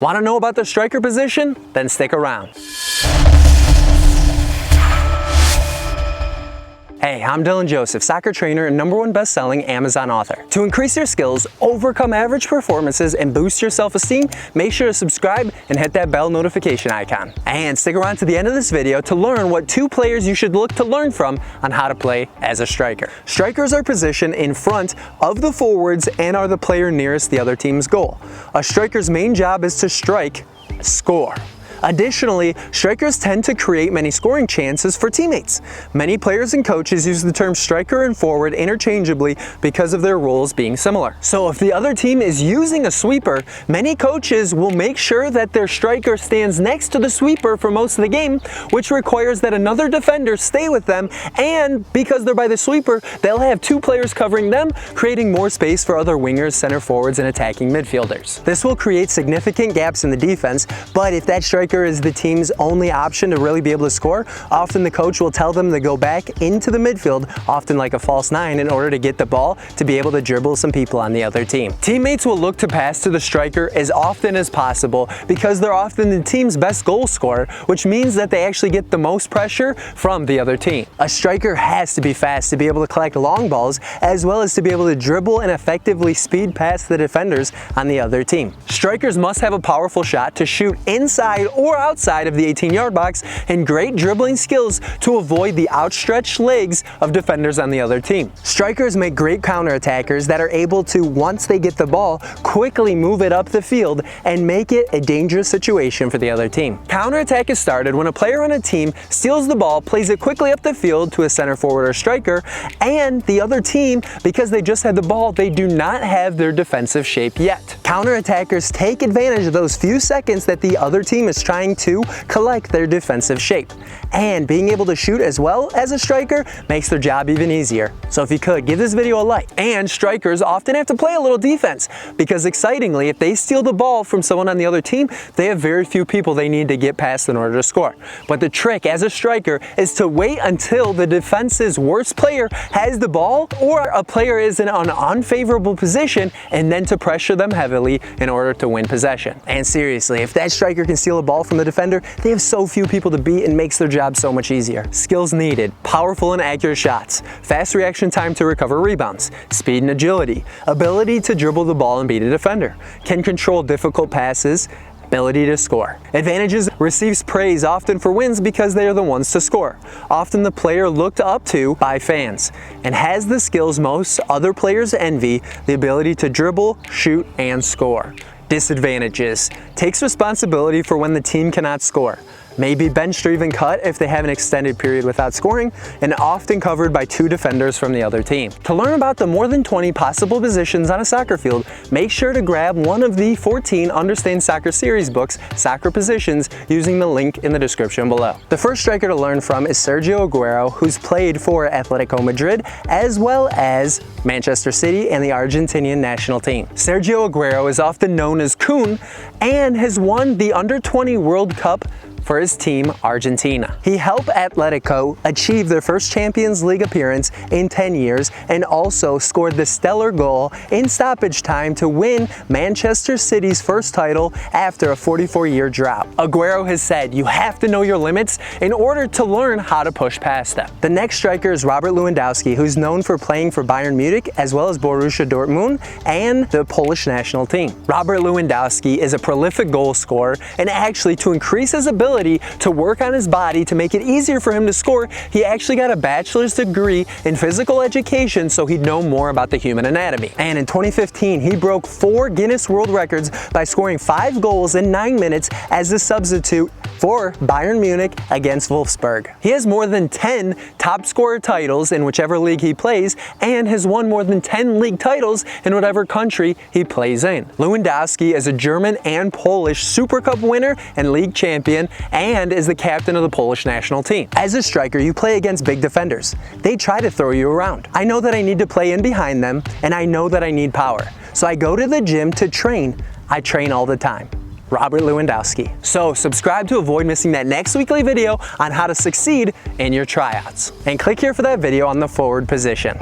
Want to know about the striker position? Then stick around. Hey, I'm Dylan Joseph, soccer trainer and #1 best-selling Amazon author. To increase your skills, overcome average performances, and boost your self-esteem, make sure to subscribe and hit that bell notification icon. And stick around to the end of this video to learn what 2 players you should look to learn from on how to play as a striker. Strikers are positioned in front of the forwards and are the player nearest the other team's goal. A striker's main job is to strike, score. Additionally, strikers tend to create many scoring chances for teammates. Many players and coaches use the term striker and forward interchangeably because of their roles being similar. So if the other team is using a sweeper, many coaches will make sure that their striker stands next to the sweeper for most of the game, which requires that another defender stay with them, and because they're by the sweeper, they'll have 2 players covering them, creating more space for other wingers, center forwards, and attacking midfielders. This will create significant gaps in the defense, but if that striker is the team's only option to really be able to score, often the coach will tell them to go back into the midfield, often like a false 9, in order to get the ball to be able to dribble some people on the other team. Teammates will look to pass to the striker as often as possible because they're often the team's best goal scorer, which means that they actually get the most pressure from the other team. A striker has to be fast to be able to collect long balls, as well as to be able to dribble and effectively speed past the defenders on the other team. Strikers must have a powerful shot to shoot inside or outside of the 18-yard box and great dribbling skills to avoid the outstretched legs of defenders on the other team. Strikers make great counterattackers that are able to, once they get the ball, quickly move it up the field and make it a dangerous situation for the other team. Counterattack is started when a player on a team steals the ball, plays it quickly up the field to a center forward or striker, and the other team, because they just had the ball, they do not have their defensive shape yet. Counterattackers take advantage of those few seconds that the other team is trying to collect their defensive shape. And being able to shoot as well as a striker makes their job even easier. So if you could, give this video a like. And strikers often have to play a little defense because, excitingly, if they steal the ball from someone on the other team, they have very few people they need to get past in order to score. But the trick as a striker is to wait until the defense's worst player has the ball or a player is in an unfavorable position, and then to pressure them heavily in order to win possession. And seriously, if that striker can steal a ball from the defender, they have so few people to beat and makes their job so much easier. Skills needed: powerful and accurate shots, fast reaction time to recover rebounds, speed and agility, ability to dribble the ball and beat a defender, can control difficult passes, ability to score. Advantages: receives praise often for wins because they are the ones to score. Often the player looked up to by fans, and has the skills most other players envy, the ability to dribble, shoot, and score. Disadvantages: takes responsibility for when the team cannot score, may be benched or even cut if they have an extended period without scoring, and often covered by 2 defenders from the other team. To learn about the more than 20 possible positions on a soccer field, make sure to grab one of the 14 Understand Soccer series books, Soccer Positions, using the link in the description below. The first striker to learn from is Sergio Aguero, who's played for Atletico Madrid, as well as Manchester City and the Argentinian national team. Sergio Aguero is often known as Kun and has won the Under-20 World Cup for his team, Argentina. He helped Atletico achieve their first Champions League appearance in 10 years and also scored the stellar goal in stoppage time to win Manchester City's first title after a 44-year drought. Aguero has said you have to know your limits in order to learn how to push past them. The next striker is Robert Lewandowski, who's known for playing for Bayern Munich as well as Borussia Dortmund and the Polish national team. Robert Lewandowski is a prolific goal scorer, and actually, to increase his ability to work on his body to make it easier for him to score, he actually got a bachelor's degree in physical education so he'd know more about the human anatomy. And in 2015, he broke 4 Guinness World Records by scoring 5 goals in 9 minutes as a substitute for Bayern Munich against Wolfsburg. He has more than 10 top scorer titles in whichever league he plays and has won more than 10 league titles in whatever country he plays in. Lewandowski is a German and Polish Super Cup winner and league champion, and is the captain of the Polish national team. As a striker, you play against big defenders. They try to throw you around. I know that I need to play in behind them, and I know that I need power. So I go to the gym to train. I train all the time. Robert Lewandowski. So subscribe to avoid missing that next weekly video on how to succeed in your tryouts. And click here for that video on the forward position.